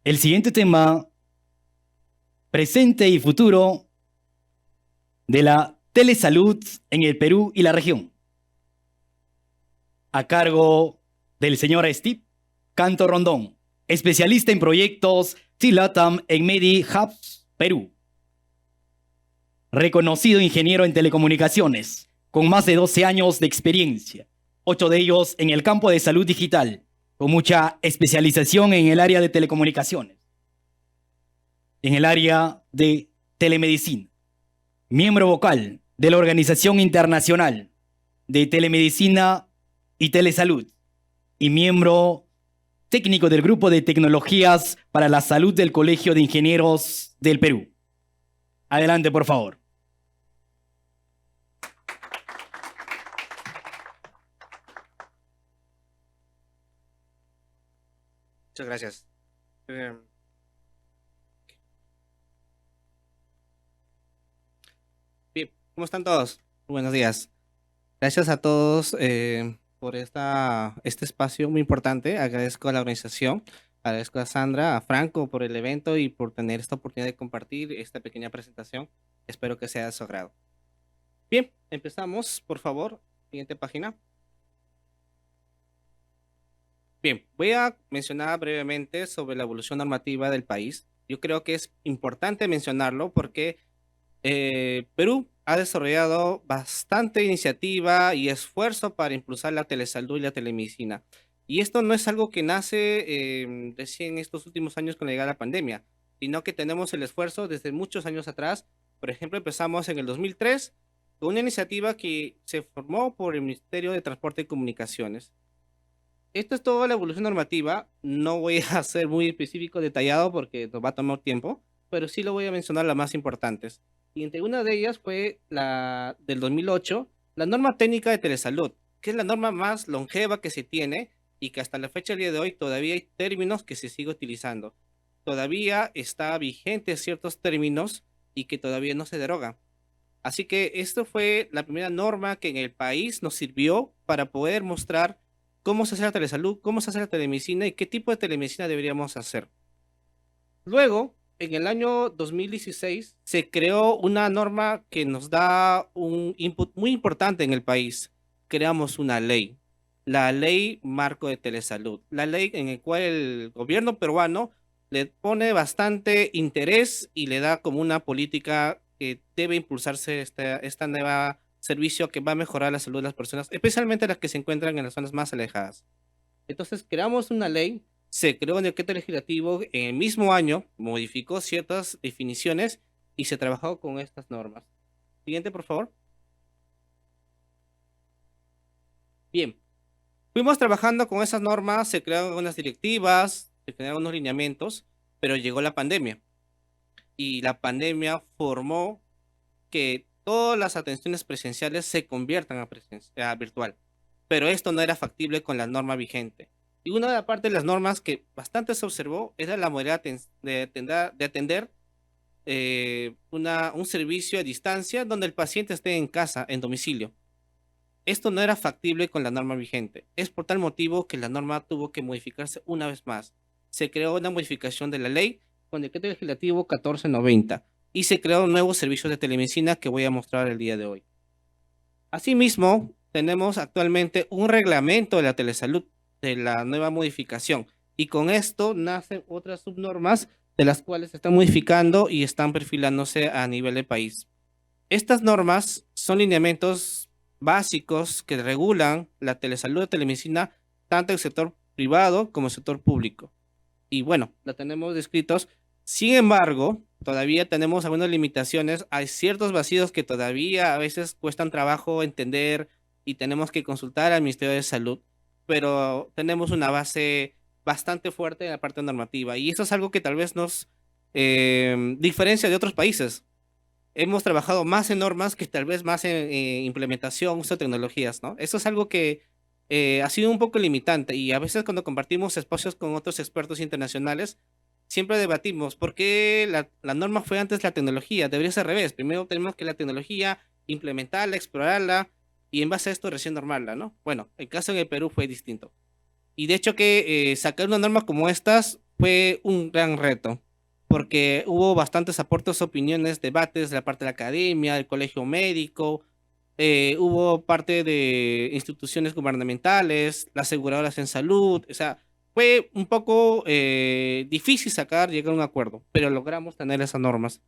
El siguiente tema, presente y futuro de la telesalud en el Perú y la región, a cargo del señor Steve Canto Rondón, especialista en proyectos TILATAM en MediHubs, Perú. Reconocido ingeniero en telecomunicaciones, con más de 12 años de experiencia, 8 de ellos en el campo de salud digital, con mucha especialización en el área de telecomunicaciones, en el área de telemedicina, miembro vocal de la Organización Internacional de Telemedicina y Telesalud y miembro técnico del Grupo de Tecnologías para la Salud del Colegio de Ingenieros del Perú. Adelante, por favor. Muchas gracias. Bien, ¿cómo están todos? Buenos días. Gracias a todos por este espacio muy importante. Agradezco a la organización, agradezco a Sandra, a Franco por el evento y por tener esta oportunidad de compartir esta pequeña presentación. Espero que sea de su agrado. Bien, empezamos, por favor. Siguiente página. Bien, voy a mencionar brevemente sobre la evolución normativa del país. Yo creo que es importante mencionarlo porque Perú ha desarrollado bastante iniciativa y esfuerzo para impulsar la telesalud y la telemedicina. Y esto no es algo que nace recién estos últimos años con la llegada de la pandemia, sino que tenemos el esfuerzo desde muchos años atrás. Por ejemplo, empezamos en el 2003 con una iniciativa que se formó por el Ministerio de Transporte y Comunicaciones. Esto es toda la evolución normativa. No voy a ser muy específico, detallado, porque nos va a tomar tiempo, pero sí lo voy a mencionar las más importantes. Y entre una de ellas fue la del 2008, la norma técnica de telesalud, que es la norma más longeva que se tiene y que hasta la fecha del día de hoy todavía hay términos que se sigue utilizando. Todavía está vigente ciertos términos y que todavía no se derogan. Así que esto fue la primera norma que en el país nos sirvió para poder mostrar cómo se hace la telesalud, cómo se hace la telemedicina y qué tipo de telemedicina deberíamos hacer. Luego, en el año 2016, se creó una norma que nos da un input muy importante en el país. Creamos una ley, la Ley Marco de Telesalud, la ley en la cual el gobierno peruano le pone bastante interés y le da como una política que debe impulsarse esta nueva servicio que va a mejorar la salud de las personas, especialmente las que se encuentran en las zonas más alejadas. Entonces, creamos una ley, se creó un decreto legislativo, en el mismo año modificó ciertas definiciones y se trabajó con estas normas. Siguiente, por favor. Bien, fuimos trabajando con esas normas, se crearon unas directivas, se crearon unos lineamientos, pero llegó la pandemia. Y la pandemia formó que todas las atenciones presenciales se conviertan a virtual. Pero esto no era factible con la norma vigente. Y una de las partes de las normas que bastante se observó era la modalidad de atender un servicio a distancia donde el paciente esté en casa, en domicilio. Esto no era factible con la norma vigente. Es por tal motivo que la norma tuvo que modificarse una vez más. Se creó una modificación de la ley con el decreto legislativo 1490 y se creó nuevos servicios de telemedicina que voy a mostrar el día de hoy. Asimismo, tenemos actualmente un reglamento de la telesalud de la nueva modificación y con esto nacen otras subnormas de las cuales se están modificando y están perfilándose a nivel de país. Estas normas son lineamientos básicos que regulan la telesalud de telemedicina tanto en el sector privado como en el sector público. Y bueno, la tenemos descritos. Sin embargo, todavía tenemos algunas limitaciones. Hay ciertos vacíos que todavía a veces cuestan trabajo entender y tenemos que consultar al Ministerio de Salud, pero tenemos una base bastante fuerte en la parte normativa y eso es algo que tal vez nos diferencia de otros países. Hemos trabajado más en normas que tal vez más en implementación, uso de tecnologías, ¿no? Eso es algo que ha sido un poco limitante y a veces cuando compartimos espacios con otros expertos internacionales, siempre debatimos por qué la norma fue antes la tecnología. Debería ser al revés. Primero tenemos que la tecnología, implementarla, explorarla y en base a esto recién normarla, ¿no? Bueno, el caso en el Perú fue distinto. Y de hecho que sacar una norma como estas fue un gran reto, porque hubo bastantes aportes, opiniones, debates de la parte de la academia, del colegio médico, hubo parte de instituciones gubernamentales, las aseguradoras en salud, o sea, fue un poco difícil llegar a un acuerdo, pero logramos tener esas normas.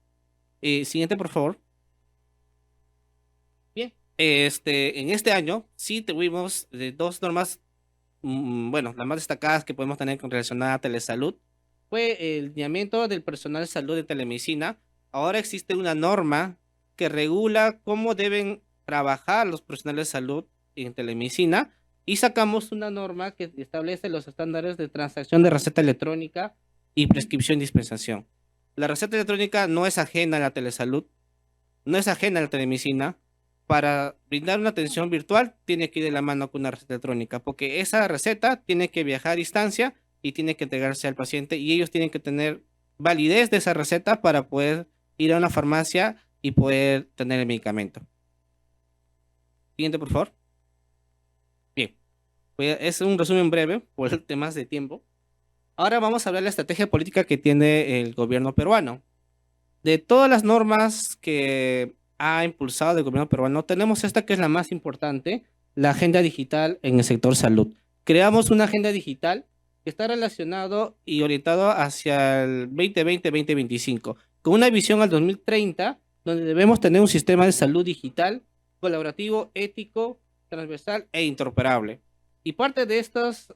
Siguiente, por favor. Bien, en este año sí tuvimos dos normas, bueno, las más destacadas que podemos tener con relacionada a telesalud fue el lineamiento del personal de salud de telemedicina. Ahora existe una norma que regula cómo deben trabajar los profesionales de salud en telemedicina y sacamos una norma que establece los estándares de transacción de receta electrónica y prescripción y dispensación. La receta electrónica no es ajena a la telesalud, no es ajena a la telemedicina. Para brindar una atención virtual, tiene que ir de la mano con una receta electrónica, porque esa receta tiene que viajar a distancia y tiene que entregarse al paciente y ellos tienen que tener validez de esa receta para poder ir a una farmacia y poder tener el medicamento. Siguiente, por favor. Bien, es un resumen breve por temas de tiempo. Ahora vamos a hablar de la estrategia política que tiene el gobierno peruano. De todas las normas que ha impulsado el gobierno peruano, tenemos esta que es la más importante, la agenda digital en el sector salud. Creamos una agenda digital que está relacionado y orientado hacia el 2020-2025, con una visión al 2030, donde debemos tener un sistema de salud digital, colaborativo, ético, transversal e interoperable. Y parte de estos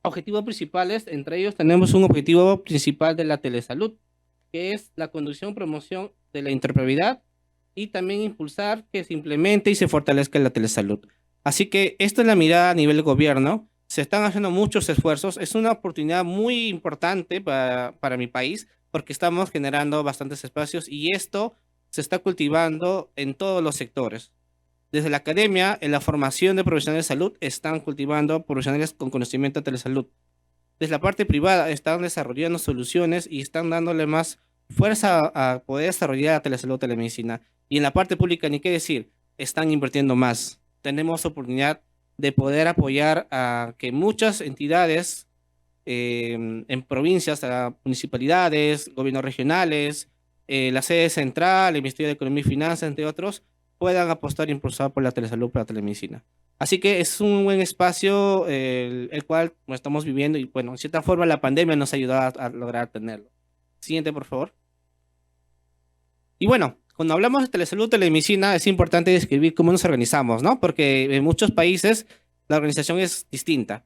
objetivos principales, entre ellos tenemos un objetivo principal de la telesalud, que es la conducción, promoción de la interoperabilidad y también impulsar que se implemente y se fortalezca la telesalud. Así que esta es la mirada a nivel de gobierno. Se están haciendo muchos esfuerzos. Es una oportunidad muy importante para mi país porque estamos generando bastantes espacios y esto se está cultivando en todos los sectores. Desde la academia, en la formación de profesionales de salud, están cultivando profesionales con conocimiento de telesalud. Desde la parte privada están desarrollando soluciones y están dándole más fuerza a poder desarrollar la telesalud, telemedicina. Y en la parte pública, ni qué decir, están invirtiendo más. Tenemos oportunidad de poder apoyar a que muchas entidades en provincias, a municipalidades, gobiernos regionales, la sede central, el Ministerio de Economía y Finanzas, entre otros, puedan apostar e impulsar por la telesalud, por la telemedicina. Así que es un buen espacio el cual estamos viviendo y bueno, en cierta forma la pandemia nos ha ayudado a lograr tenerlo. Siguiente, por favor. Y bueno, cuando hablamos de telesalud, telemedicina, es importante describir cómo nos organizamos, ¿no? Porque en muchos países la organización es distinta.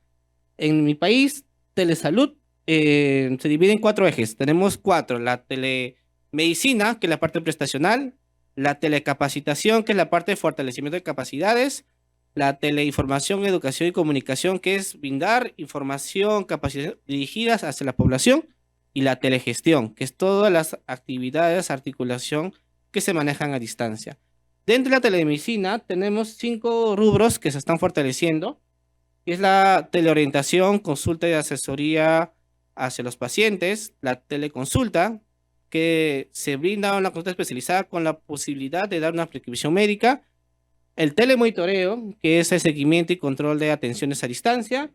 En mi país, telesalud se divide en 4 ejes. Tenemos 4, la telemedicina, que es la parte prestacional, la telecapacitación, que es la parte de fortalecimiento de capacidades, la teleinformación, educación y comunicación, que es brindar información, capacidades dirigidas hacia la población, y la telegestión, que es todas las actividades, articulación que se manejan a distancia. Dentro de la telemedicina tenemos 5 rubros que se están fortaleciendo, que es la teleorientación, consulta y asesoría hacia los pacientes, la teleconsulta, que se brinda una consulta especializada con la posibilidad de dar una prescripción médica, el telemonitoreo, que es el seguimiento y control de atenciones a distancia,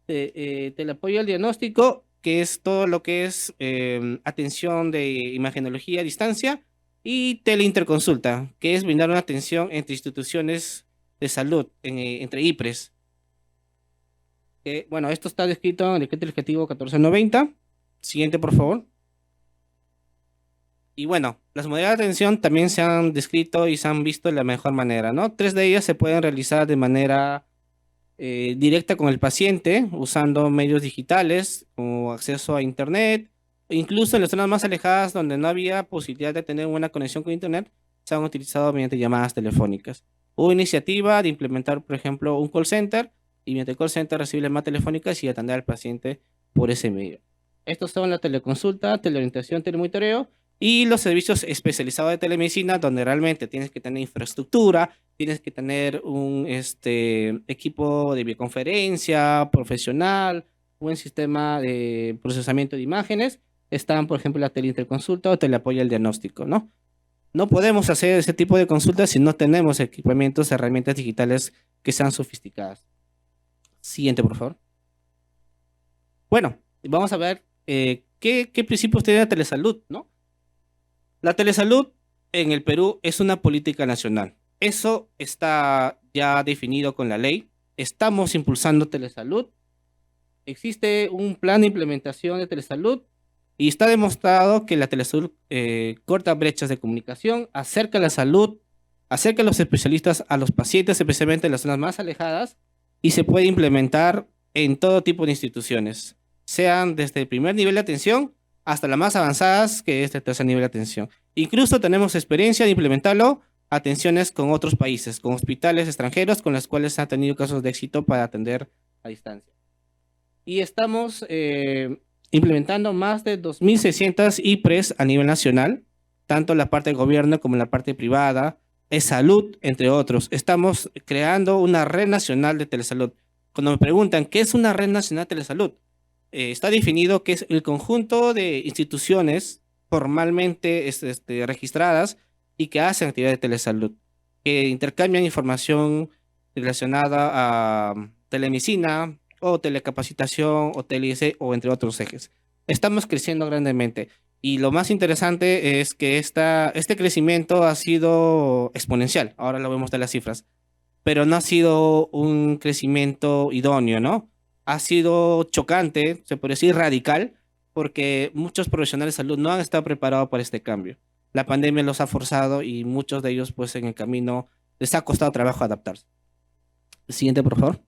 teleapoyo al diagnóstico, que es todo lo que es atención de imagenología a distancia, y teleinterconsulta, que es brindar una atención entre instituciones de salud, entre IPRES. Bueno, esto está descrito en el decreto legislativo 1490. Siguiente, por favor. Y bueno, las modalidades de atención también se han descrito y se han visto de la mejor manera, ¿no? 3 de ellas se pueden realizar de manera directa con el paciente, usando medios digitales, como acceso a Internet, e incluso en las zonas más alejadas donde no había posibilidad de tener una conexión con Internet, se han utilizado mediante llamadas telefónicas. Hubo iniciativa de implementar, por ejemplo, un call center, y mediante el call center recibir llamadas telefónicas y atender al paciente por ese medio. Estos son la teleconsulta, teleorientación, telemonitoreo, y los servicios especializados de telemedicina, donde realmente tienes que tener infraestructura, tienes que tener un equipo de videoconferencia profesional, un buen sistema de procesamiento de imágenes. Están, por ejemplo, la teleinterconsulta o teleapoyo al diagnóstico, ¿no? No podemos hacer ese tipo de consultas si no tenemos equipamientos, herramientas digitales que sean sofisticadas. Siguiente, por favor. Bueno, Vamos a ver qué principios tiene la telesalud, ¿no? La telesalud en el Perú es una política nacional. Eso está ya definido con la ley. Estamos impulsando telesalud. Existe un plan de implementación de telesalud y está demostrado que la telesalud corta brechas de comunicación, acerca la salud, acerca a los especialistas a los pacientes, especialmente en las zonas más alejadas, y se puede implementar en todo tipo de instituciones, sean desde el primer nivel de atención hasta las más avanzadas, que es el tercer nivel de atención. Incluso tenemos experiencia de implementarlo a atenciones con otros países, con hospitales extranjeros con los cuales se han tenido casos de éxito para atender a distancia. Y estamos implementando más de 2.600 IPRES a nivel nacional, tanto en la parte de gobierno como en la parte privada, es salud, entre otros. Estamos creando una red nacional de telesalud. Cuando me preguntan, ¿qué es una red nacional de telesalud? Está definido que es el conjunto de instituciones formalmente registradas y que hacen actividad de telesalud, que intercambian información relacionada a telemedicina o telecapacitación o TLC o entre otros ejes. Estamos creciendo grandemente y lo más interesante es que este crecimiento ha sido exponencial. Ahora lo vemos de las cifras, pero no ha sido un crecimiento idóneo, ¿no? Ha sido chocante, se puede decir radical, porque muchos profesionales de salud no han estado preparados para este cambio. La pandemia los ha forzado y muchos de ellos, pues en el camino, les ha costado trabajo adaptarse. Siguiente, por favor.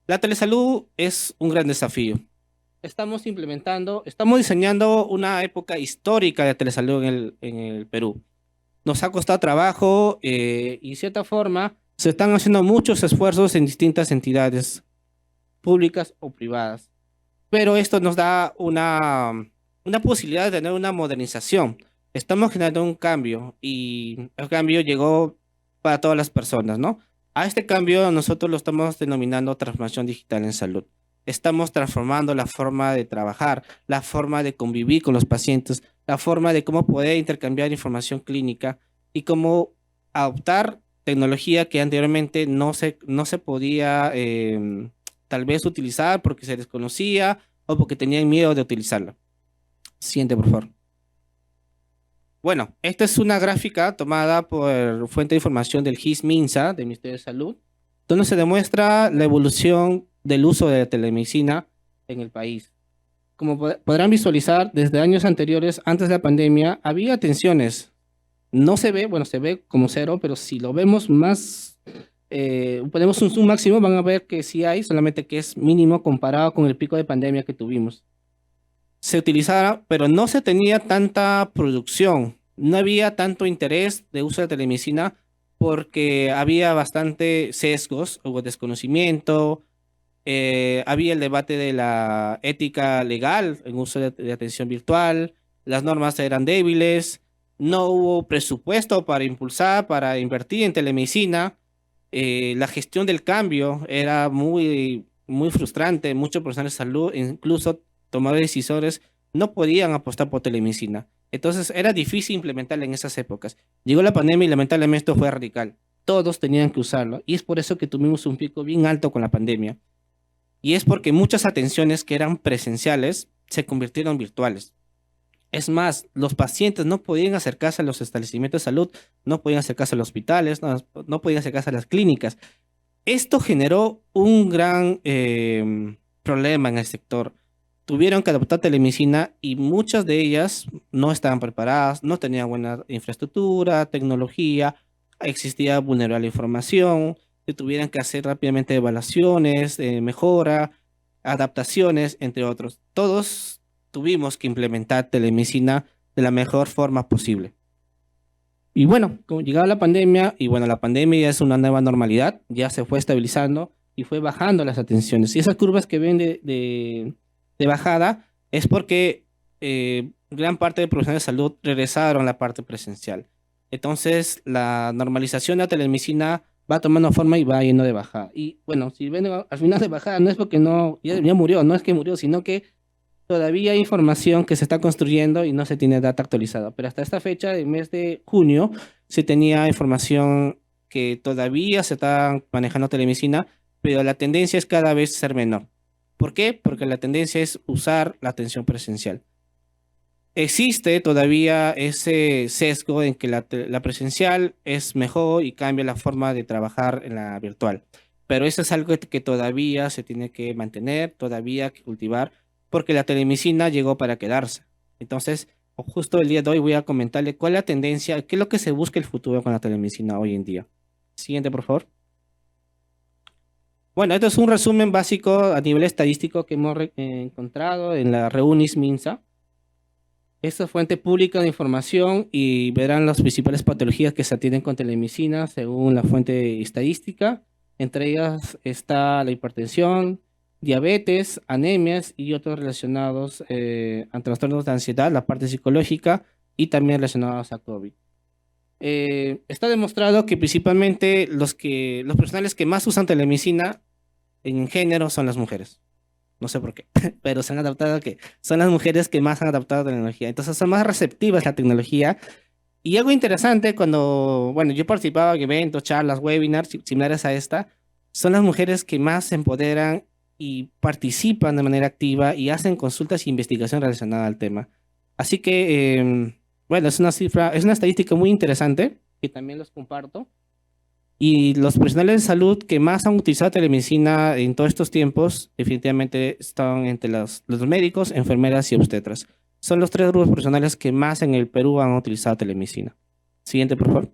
La telesalud es un gran desafío. Estamos diseñando una época histórica de telesalud en el Perú. Nos ha costado trabajo y, de cierta forma, se están haciendo muchos esfuerzos en distintas entidades públicas o privadas. Pero esto nos da una posibilidad de tener una modernización. Estamos generando un cambio y el cambio llegó para todas las personas, ¿no? A este cambio nosotros lo estamos denominando transformación digital en salud. Estamos transformando la forma de trabajar, la forma de convivir con los pacientes, la forma de cómo poder intercambiar información clínica y cómo adoptar tecnología que anteriormente no se podía tal vez utilizar porque se desconocía o porque tenían miedo de utilizarla. Siguiente, por favor. Bueno, esta es una gráfica tomada por fuente de información del GIS-MINSA, del Ministerio de Salud, donde se demuestra la evolución del uso de la telemedicina en el país. Como podrán visualizar, desde años anteriores, antes de la pandemia, había atenciones. No se ve, bueno, se ve como cero, pero si lo vemos más, ponemos un zoom máximo, van a ver que sí hay, solamente que es mínimo comparado con el pico de pandemia que tuvimos. Se utilizara, pero no se tenía tanta producción, no había tanto interés de uso de telemedicina porque había bastante sesgos, hubo desconocimiento, había el debate de la ética legal en uso de atención virtual, las normas eran débiles, no hubo presupuesto para impulsar, para invertir en telemedicina, la gestión del cambio era muy, muy frustrante, muchos profesionales de salud, incluso tomadores decisores, no podían apostar por telemedicina. Entonces era difícil implementarla en esas épocas. Llegó la pandemia y lamentablemente esto fue radical. Todos tenían que usarlo y es por eso que tuvimos un pico bien alto con la pandemia. Y es porque muchas atenciones que eran presenciales se convirtieron virtuales. Es más, los pacientes no podían acercarse a los establecimientos de salud, no podían acercarse a los hospitales, no podían acercarse a las clínicas. Esto generó un gran problema en el sector. Tuvieron que adoptar telemedicina y muchas de ellas no estaban preparadas, no tenían buena infraestructura, tecnología, existía vulnerable información, se tuvieran que hacer rápidamente evaluaciones, mejora, adaptaciones, entre otros. Todos tuvimos que implementar telemedicina de la mejor forma posible. Y bueno, como llegaba la pandemia, y bueno, la pandemia ya es una nueva normalidad, ya se fue estabilizando y fue bajando las atenciones. Y esas curvas que ven de bajada es porque gran parte de profesionales de salud regresaron a la parte presencial. Entonces, la normalización de la telemedicina va tomando forma y va yendo de bajada. Y bueno, si ven al final de bajada, no es porque ya murió, no es que murió, sino que todavía hay información que se está construyendo y no se tiene data actualizada. Pero hasta esta fecha, el mes de junio, se tenía información que todavía se está manejando telemedicina, pero la tendencia es cada vez ser menor. ¿Por qué? Porque la tendencia es usar la atención presencial. Existe todavía ese sesgo en que la presencial es mejor y cambia la forma de trabajar en la virtual. Pero eso es algo que todavía se tiene que mantener, todavía que cultivar, porque la telemedicina llegó para quedarse. Entonces, justo el día de hoy voy a comentarle cuál es la tendencia, qué es lo que se busca el futuro con la telemedicina hoy en día. Siguiente, por favor. Bueno, esto es un resumen básico a nivel estadístico que hemos encontrado en la Reunis Minsa. Esta es fuente pública de información y verán las principales patologías que se atienden con telemedicina según la fuente estadística. Entre ellas está la hipertensión, diabetes, anemias y otros relacionados a trastornos de ansiedad, la parte psicológica y también relacionados a COVID. Está demostrado que principalmente los profesionales que más usan telemedicina en género son las mujeres. No sé por qué, pero se han adaptado a que son las mujeres que más han adaptado a la tecnología. Entonces son más receptivas a la tecnología. Y algo interesante cuando, bueno, yo participaba en eventos, charlas, webinars similares a esta, son las mujeres que más se empoderan y participan de manera activa y hacen consultas e investigación relacionada al tema. Así que, bueno, es una cifra, es una estadística muy interesante que también los comparto. Y los profesionales de salud que más han utilizado telemedicina en todos estos tiempos, definitivamente están entre los médicos, enfermeras y obstetras. Son los tres grupos profesionales que más en el Perú han utilizado telemedicina. Siguiente, por favor.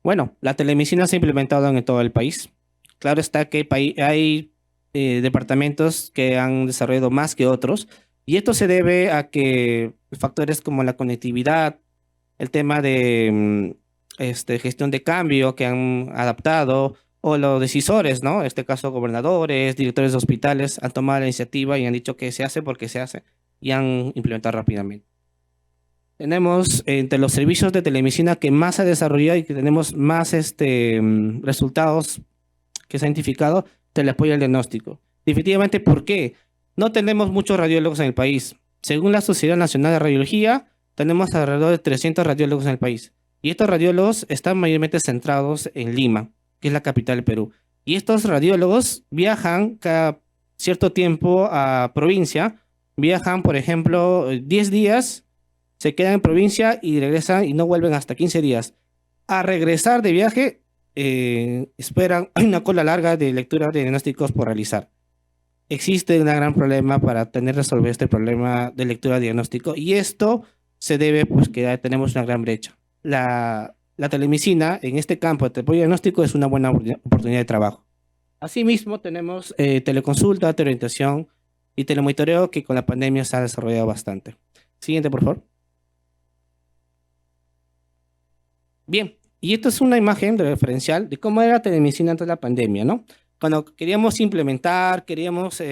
Bueno, la telemedicina se ha implementado en todo el país. Claro está que hay departamentos que han desarrollado más que otros, y esto se debe a que factores como la conectividad, el tema de gestión de cambio que han adaptado, o los decisores, ¿no? En este caso, gobernadores, directores de hospitales, han tomado la iniciativa y han dicho que se hace porque se hace y han implementado rápidamente. Tenemos entre los servicios de telemedicina que más se ha desarrollado y que tenemos más resultados que se han identificado, teleapoyo al diagnóstico. Definitivamente, ¿por qué? No tenemos muchos radiólogos en el país. Según la Sociedad Nacional de Radiología, tenemos alrededor de 300 radiólogos en el país. Y estos radiólogos están mayormente centrados en Lima, que es la capital del Perú. Y estos radiólogos viajan cada cierto tiempo a provincia. Viajan, por ejemplo, 10 días, se quedan en provincia y regresan y no vuelven hasta 15 días. A regresar de viaje, esperan una cola larga de lectura de diagnósticos por realizar. Existe un gran problema para tener resolver este problema de lectura de diagnóstico y esto se debe pues que tenemos una gran brecha. La telemedicina en este campo de apoyo diagnóstico es una buena oportunidad de trabajo. Asimismo tenemos teleconsulta, teleorientación y telemonitoreo que con la pandemia se ha desarrollado bastante. Siguiente, por favor. Bien, y esto es una imagen de referencial de cómo era la telemedicina antes de la pandemia, ¿no? Cuando queríamos implementar, queríamos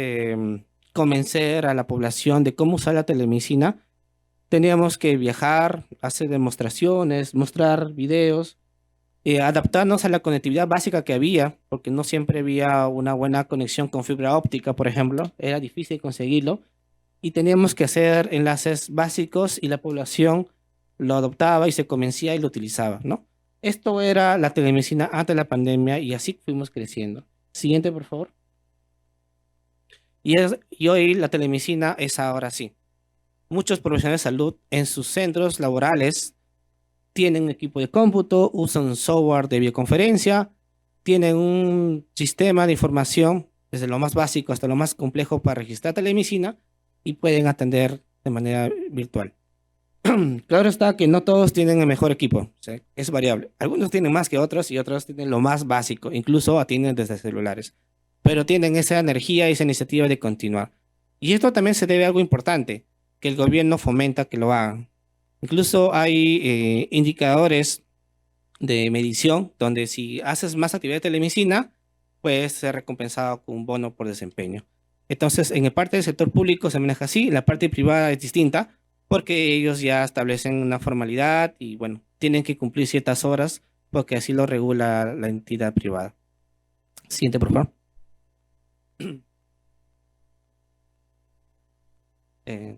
convencer a la población de cómo usar la telemedicina, teníamos que viajar, hacer demostraciones, mostrar videos, adaptarnos a la conectividad básica que había, porque no siempre había una buena conexión con fibra óptica, por ejemplo, era difícil conseguirlo, y teníamos que hacer enlaces básicos y la población lo adoptaba y se convencía y lo utilizaba, ¿no? Esto era la telemedicina antes de la pandemia y así fuimos creciendo. Siguiente, por favor. Y hoy la telemedicina es ahora sí. Muchos profesionales de salud en sus centros laborales tienen un equipo de cómputo, usan software de videoconferencia, tienen un sistema de información desde lo más básico hasta lo más complejo para registrar telemedicina y pueden atender de manera virtual. Claro está que no todos tienen el mejor equipo, o sea, es variable. Algunos tienen más que otros y otros tienen lo más básico, incluso atienden desde celulares, pero tienen esa energía y esa iniciativa de continuar. Y esto también se debe a algo importante, que el gobierno fomenta que lo hagan. Incluso hay indicadores de medición donde si haces más actividad de telemedicina, puedes ser recompensado con un bono por desempeño. Entonces, en el parte del sector público se maneja así, en la parte privada es distinta, porque ellos ya establecen una formalidad y, bueno, tienen que cumplir ciertas horas porque así lo regula la entidad privada. Siguiente, por favor.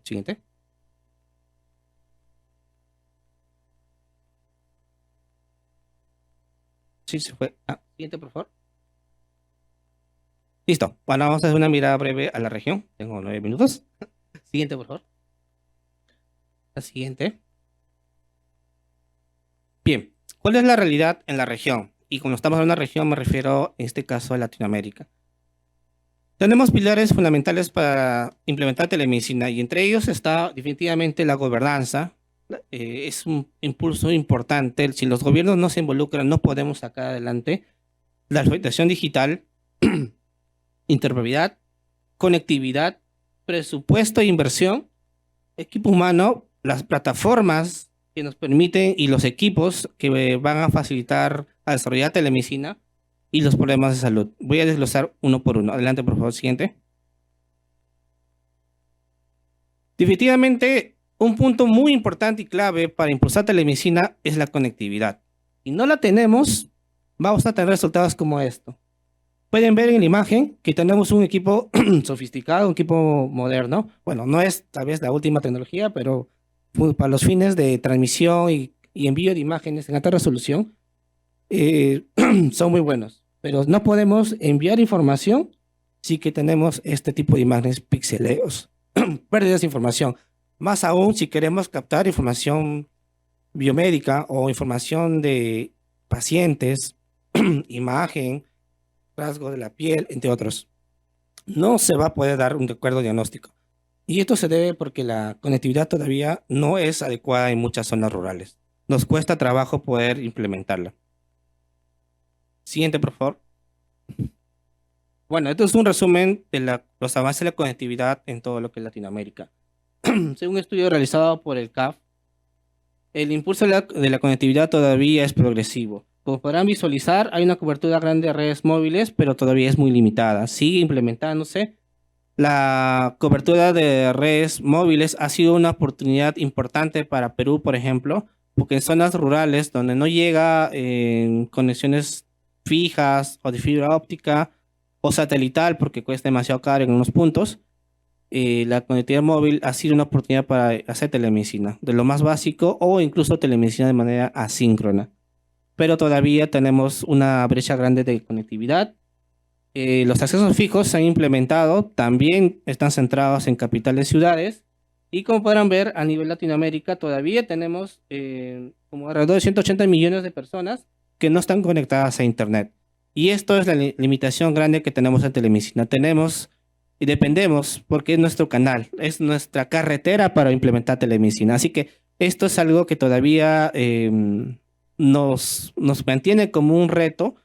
Siguiente. Sí, se fue. Siguiente, por favor. Listo. Bueno, vamos a hacer una mirada breve a la región. Tengo 9 minutos. Siguiente, por favor. La siguiente. Bien. ¿Cuál es la realidad en la región? Y cuando estamos en una región me refiero en este caso a Latinoamérica. Tenemos pilares fundamentales para implementar telemedicina y entre ellos está definitivamente la gobernanza. Es un impulso importante. Si los gobiernos no se involucran, no podemos sacar adelante la alfabetización digital, interoperabilidad, conectividad, presupuesto e inversión, equipo humano, las plataformas que nos permiten y los equipos que van a facilitar a desarrollar telemedicina y los problemas de salud. Voy a desglosar uno por uno. Adelante, por favor, siguiente. Definitivamente, un punto muy importante y clave para impulsar telemedicina es la conectividad. Si no la tenemos, vamos a tener resultados como esto. Pueden ver en la imagen que tenemos un equipo sofisticado, un equipo moderno. Bueno, no es tal vez la última tecnología, pero para los fines de transmisión y envío de imágenes en alta resolución, son muy buenos. Pero no podemos enviar información si que tenemos este tipo de imágenes pixeleos, pérdidas de información. Más aún si queremos captar información biomédica o información de pacientes, imagen, rasgo de la piel, entre otros. No se va a poder dar un acuerdo diagnóstico. Y esto se debe porque la conectividad todavía no es adecuada en muchas zonas rurales. Nos cuesta trabajo poder implementarla. Siguiente, por favor. Bueno, esto es un resumen de los avances de la conectividad en todo lo que es Latinoamérica. Según un estudio realizado por el CAF, el impulso de la conectividad todavía es progresivo. Como podrán visualizar, hay una cobertura grande de redes móviles, pero todavía es muy limitada. Sigue implementándose. La cobertura de redes móviles ha sido una oportunidad importante para Perú, por ejemplo, porque en zonas rurales donde no llega conexiones fijas o de fibra óptica o satelital, porque cuesta demasiado caro en unos puntos, la conectividad móvil ha sido una oportunidad para hacer telemedicina, de lo más básico o incluso telemedicina de manera asíncrona. Pero todavía tenemos una brecha grande de conectividad. Los accesos fijos se han implementado, también están centrados en capitales ciudades y como podrán ver a nivel Latinoamérica todavía tenemos como alrededor de 180 millones de personas que no están conectadas a Internet. Y esto es la limitación grande que tenemos en telemedicina. Tenemos y dependemos porque es nuestro canal, es nuestra carretera para implementar telemedicina. Así que esto es algo que todavía nos mantiene como un reto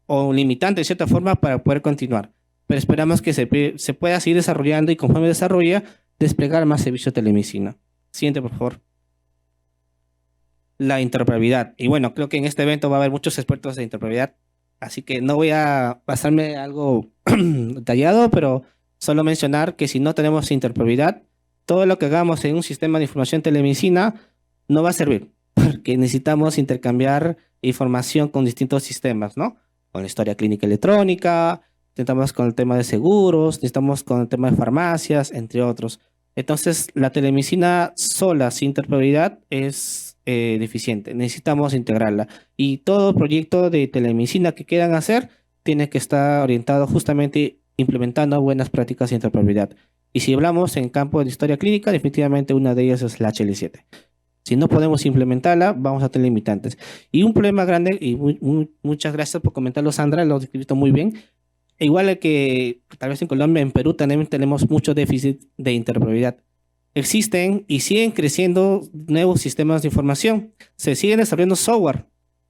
o limitante de cierta forma para poder continuar. Pero esperamos que se pueda seguir desarrollando y conforme desarrolla, desplegar más servicios de telemedicina. Siguiente, por favor. La interoperabilidad. Y bueno, creo que en este evento va a haber muchos expertos de interoperabilidad, así que no voy a pasarme algo detallado, pero solo mencionar que si no tenemos interoperabilidad, todo lo que hagamos en un sistema de información de telemedicina no va a servir, porque necesitamos intercambiar información con distintos sistemas, ¿no? Con la historia clínica electrónica, necesitamos con el tema de seguros, necesitamos con el tema de farmacias, entre otros. Entonces, la telemedicina sola, sin interoperabilidad, es deficiente. Necesitamos integrarla. Y todo proyecto de telemedicina que quieran hacer tiene que estar orientado justamente implementando buenas prácticas de interoperabilidad. Y si hablamos en campo de historia clínica, definitivamente una de ellas es la HL7. Si no podemos implementarla, vamos a tener limitantes. Y un problema grande, y muchas gracias por comentarlo, Sandra, lo describiste muy bien. Igual que tal vez en Colombia, en Perú también tenemos mucho déficit de interoperabilidad. Existen y siguen creciendo nuevos sistemas de información. Se siguen desarrollando software,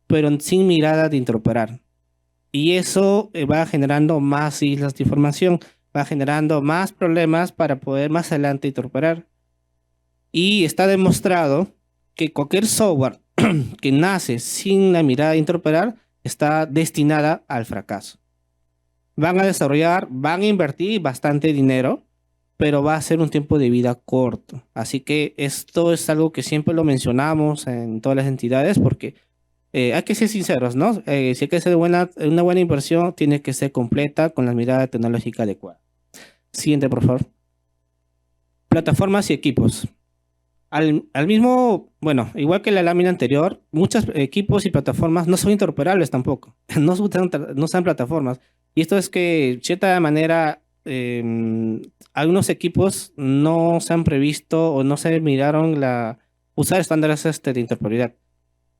pero sin mirada de interoperar. Y eso va generando más islas de información, va generando más problemas para poder más adelante interoperar. Y está demostrado que cualquier software que nace sin la mirada de interoperar está destinada al fracaso. Van a desarrollar, van a invertir bastante dinero, pero va a ser un tiempo de vida corto. Así que esto es algo que siempre lo mencionamos en todas las entidades porque hay que ser sinceros, ¿no? Si hay que hacer una buena inversión, tiene que ser completa con la mirada tecnológica adecuada. Siguiente, por favor. Plataformas y equipos. Al mismo, bueno, igual que la lámina anterior, muchos equipos y plataformas no son interoperables tampoco. No usan plataformas. Y esto es que, de cierta manera, algunos equipos no se han previsto o no se miraron usar estándares de interoperabilidad,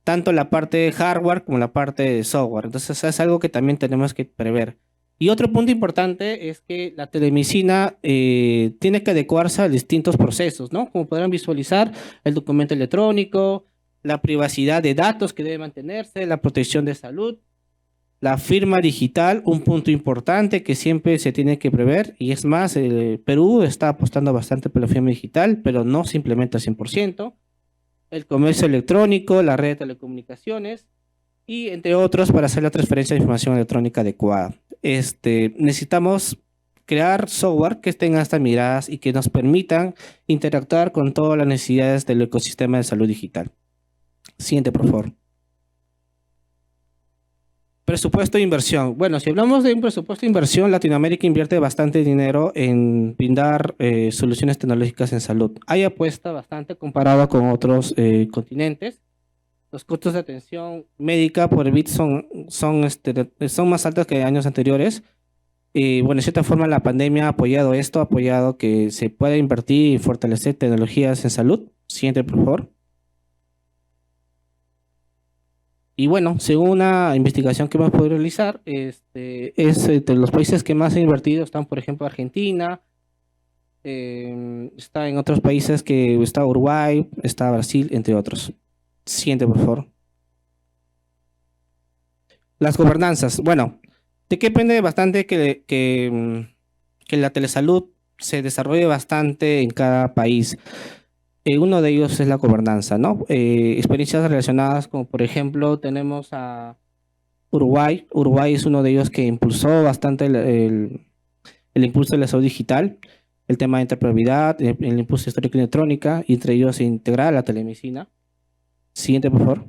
tanto la parte de hardware como la parte de software. Entonces es algo que también tenemos que prever. Y otro punto importante es que la telemedicina tiene que adecuarse a distintos procesos, ¿no? Como podrán visualizar, el documento electrónico, la privacidad de datos que debe mantenerse, la protección de salud, la firma digital, un punto importante que siempre se tiene que prever, y es más, Perú está apostando bastante por la firma digital, pero no se implementa al 100%. El comercio electrónico, la red de telecomunicaciones, y entre otros para hacer la transferencia de información electrónica adecuada. Necesitamos crear software que estén hasta miradas y que nos permitan interactuar con todas las necesidades del ecosistema de salud digital. Siguiente, por favor. Presupuesto de inversión. Bueno, si hablamos de un presupuesto de inversión, Latinoamérica invierte bastante dinero en brindar soluciones tecnológicas en salud. Hay apuesta bastante comparado con otros continentes. Los costos de atención médica por bit son más altos que años anteriores. Bueno, de cierta forma la pandemia ha apoyado esto, ha apoyado que se pueda invertir y fortalecer tecnologías en salud. Siguiente, por favor. Y bueno, según una investigación que hemos podido realizar, entre los países que más han invertido están, por ejemplo, Argentina, está en otros países que está Uruguay, está Brasil, entre otros. Siguiente, por favor. Las gobernanzas. Bueno, de qué depende bastante que la telesalud se desarrolle bastante en cada país. Uno de ellos es la gobernanza, ¿no? Experiencias relacionadas como, por ejemplo, tenemos a Uruguay. Uruguay es uno de ellos que impulsó bastante el impulso de la salud digital, el tema de interoperabilidad, el impulso de histórica electrónica, y entre ellos integrar la telemedicina. Siguiente, por favor.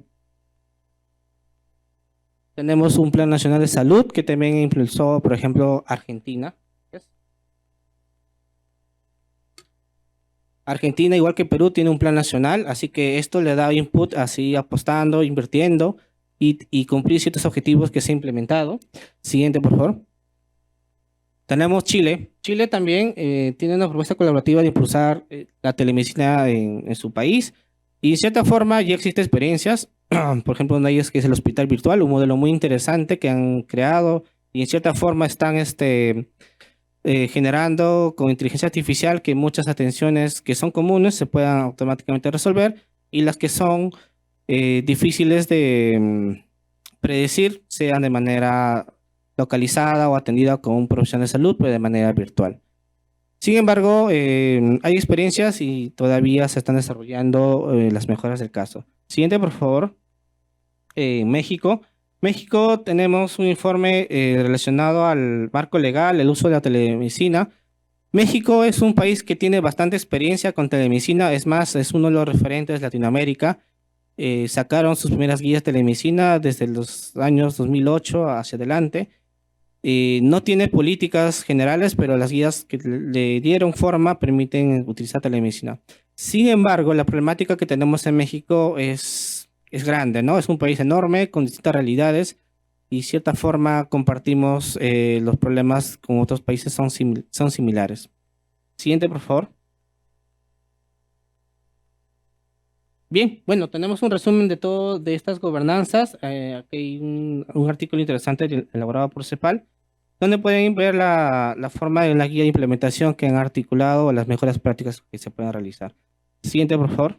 Tenemos un Plan Nacional de Salud que también impulsó, por ejemplo, Argentina. Argentina, igual que Perú, tiene un plan nacional, así que esto le da input, así apostando, invirtiendo y cumplir ciertos objetivos que se han implementado. Siguiente, por favor. Tenemos Chile. Chile también tiene una propuesta colaborativa de impulsar la telemedicina en su país, y de cierta forma ya existen experiencias. Por ejemplo, una de ellas que es el hospital virtual, un modelo muy interesante que han creado y en cierta forma están generando con inteligencia artificial que muchas atenciones que son comunes se puedan automáticamente resolver, y las que son difíciles de predecir sean de manera localizada o atendida con un profesional de salud, pero de manera virtual. Sin embargo, hay experiencias y todavía se están desarrollando las mejoras del caso. Siguiente, por favor. México. México tenemos un informe relacionado al marco legal, el uso de la telemedicina. México es un país que tiene bastante experiencia con telemedicina, es más, es uno de los referentes de Latinoamérica. Sacaron sus primeras guías de telemedicina desde los años 2008 hacia adelante. No tiene políticas generales, pero las guías que le dieron forma permiten utilizar telemedicina. Sin embargo, la problemática que tenemos en México es grande, ¿no? Es un país enorme con distintas realidades y de cierta forma compartimos los problemas con otros países, son similares. Siguiente, por favor. Bien, bueno, tenemos un resumen de todo de estas gobernanzas. Aquí hay un artículo interesante elaborado por CEPAL, donde pueden ver la forma de la guía de implementación que han articulado, las mejores prácticas que se pueden realizar. Siguiente, por favor.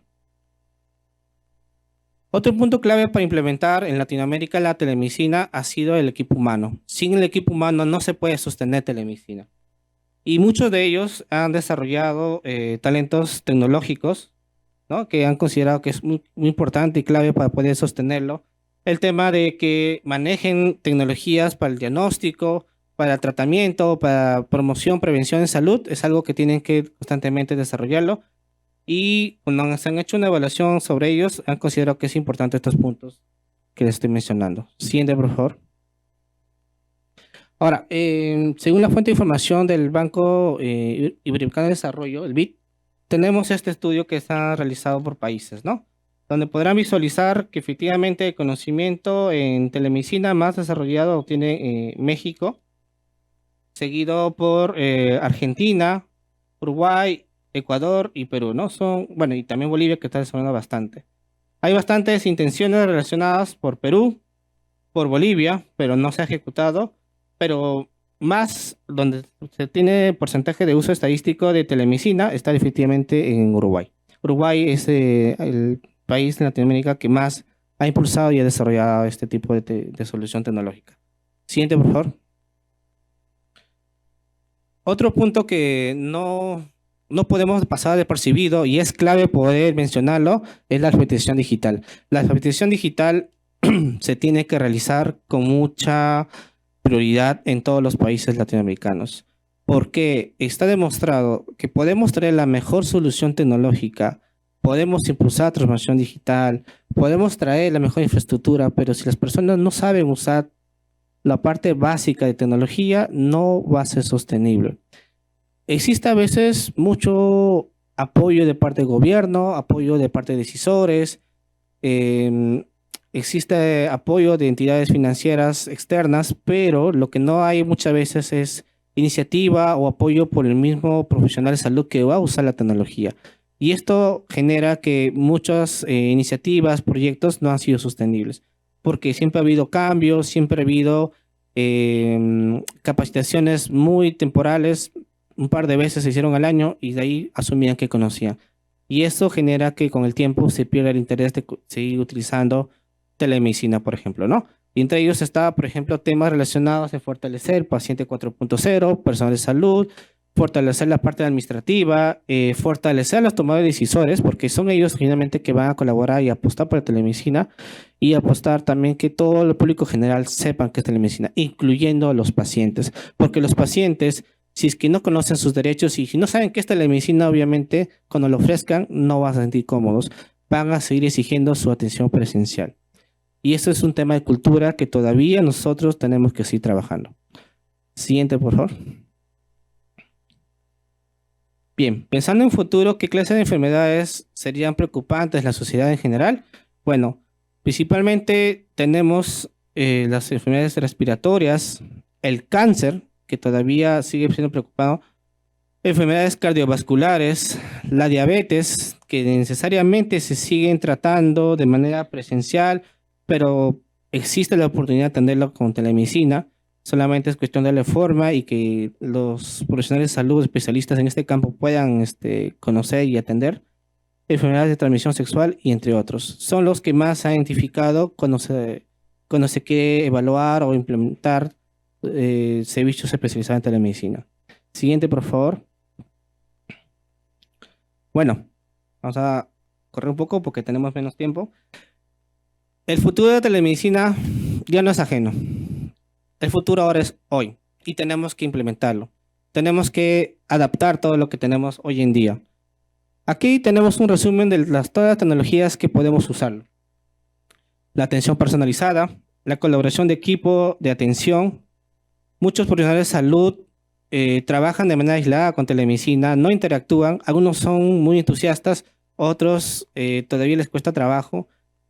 Otro punto clave para implementar en Latinoamérica la telemedicina ha sido el equipo humano. Sin el equipo humano no se puede sostener telemedicina. Y muchos de ellos han desarrollado talentos tecnológicos, ¿no? Que han considerado que es muy importante y clave para poder sostenerlo. El tema de que manejen tecnologías para el diagnóstico, para el tratamiento, para promoción, prevención en salud, es algo que tienen que constantemente desarrollarlo. Y cuando se han hecho una evaluación sobre ellos, han considerado que es importante estos puntos que les estoy mencionando. Siguiente, por favor. Ahora, según la fuente de información del Banco Iberoamericano de Desarrollo, el BID, tenemos este estudio que está realizado por países, ¿no? Donde podrán visualizar que efectivamente el conocimiento en telemedicina más desarrollado tiene México, seguido por Argentina, Uruguay, Ecuador y Perú, ¿no? Bueno, y también Bolivia que está desarrollando bastante. Hay bastantes intenciones relacionadas por Perú, por Bolivia, pero no se ha ejecutado, pero más donde se tiene porcentaje de uso estadístico de telemedicina está definitivamente en Uruguay. Uruguay es el país de Latinoamérica que más ha impulsado y ha desarrollado este tipo de solución tecnológica. Siguiente, por favor. Otro punto que no podemos pasar de percibido y es clave poder mencionarlo es la alfabetización digital. La alfabetización digital se tiene que realizar con mucha prioridad en todos los países latinoamericanos, porque está demostrado que podemos traer la mejor solución tecnológica, podemos impulsar transformación digital, podemos traer la mejor infraestructura, pero si las personas no saben usar la parte básica de tecnología, no va a ser sostenible. Existe a veces mucho apoyo de parte del gobierno, apoyo de parte de decisores, em, existe apoyo de entidades financieras externas, pero lo que no hay muchas veces es iniciativa o apoyo por el mismo profesional de salud que va a usar la tecnología. Y esto genera que muchas iniciativas, proyectos no han sido sostenibles, porque siempre ha habido cambios, siempre ha habido capacitaciones muy temporales, un par de veces se hicieron al año y de ahí asumían que conocían. Y eso genera que con el tiempo se pierda el interés de seguir utilizando telemedicina, por ejemplo, ¿no? Y entre ellos está, por ejemplo, temas relacionados a fortalecer paciente 4.0, personal de salud, fortalecer la parte administrativa, fortalecer a los tomadores de decisores, porque son ellos finalmente que van a colaborar y apostar por la telemedicina y apostar también que todo el público general sepan que es telemedicina, incluyendo a los pacientes, porque los pacientes, si es que no conocen sus derechos y si no saben qué es telemedicina, obviamente cuando lo ofrezcan no van a sentir cómodos, van a seguir exigiendo su atención presencial. Y eso es un tema de cultura que todavía nosotros tenemos que seguir trabajando. Siguiente, por favor. Bien, pensando en futuro, ¿qué clase de enfermedades serían preocupantes en la sociedad en general? Bueno, principalmente tenemos las enfermedades respiratorias, el cáncer, que todavía sigue siendo preocupado, enfermedades cardiovasculares, la diabetes, que necesariamente se siguen tratando de manera presencial, pero existe la oportunidad de atenderlo con telemedicina. Solamente es cuestión de darle forma y que los profesionales de salud, especialistas en este campo, puedan conocer y atender. Enfermedades de transmisión sexual y entre otros. Son los que más se han identificado cuando se quiere evaluar o implementar servicios especializados en telemedicina. Siguiente, por favor. Bueno, vamos a correr un poco porque tenemos menos tiempo. El futuro de la telemedicina ya no es ajeno. El futuro ahora es hoy y tenemos que implementarlo. Tenemos que adaptar todo lo que tenemos hoy en día. Aquí tenemos un resumen de todas las tecnologías que podemos usar. La atención personalizada, la colaboración de equipo de atención. Muchos profesionales de salud trabajan de manera aislada con telemedicina, no interactúan. Algunos son muy entusiastas, otros todavía les cuesta trabajo.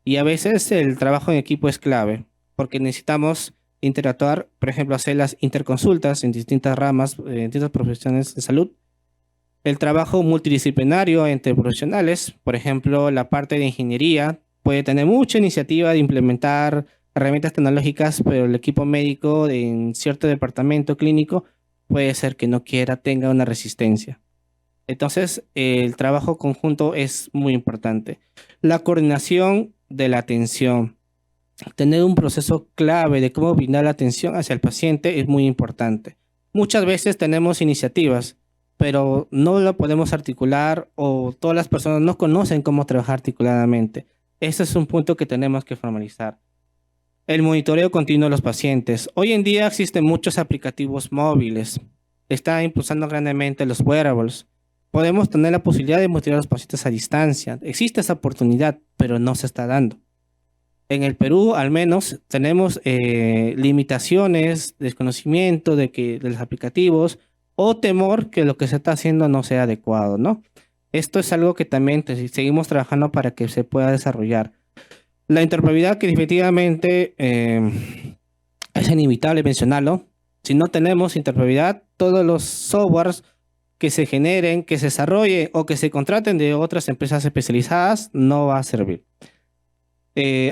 Y a veces el trabajo en equipo es clave, porque necesitamos interactuar, por ejemplo, hacer las interconsultas en distintas ramas, en distintas profesiones de salud. El trabajo multidisciplinario entre profesionales, por ejemplo, la parte de ingeniería puede tener mucha iniciativa de implementar herramientas tecnológicas, pero el equipo médico en cierto departamento clínico puede ser que no quiera, tenga una resistencia. Entonces, el trabajo conjunto es muy importante. La coordinación de la atención. Tener un proceso clave de cómo brindar la atención hacia el paciente es muy importante. Muchas veces tenemos iniciativas, pero no lo podemos articular o todas las personas no conocen cómo trabajar articuladamente. Ese es un punto que tenemos que formalizar. El monitoreo continuo de los pacientes. Hoy en día existen muchos aplicativos móviles. Está impulsando grandemente los wearables. Podemos tener la posibilidad de monitorear a los pacientes a distancia. Existe esa oportunidad, pero no se está dando. En el Perú, al menos, tenemos limitaciones, desconocimiento de los aplicativos o temor que lo que se está haciendo no sea adecuado, ¿no? Esto es algo que también seguimos trabajando para que se pueda desarrollar. La interoperabilidad, que definitivamente es inevitable mencionarlo. Si no tenemos interoperabilidad, todos los softwares que se generen, que se desarrollen o que se contraten de otras empresas especializadas no va a servir.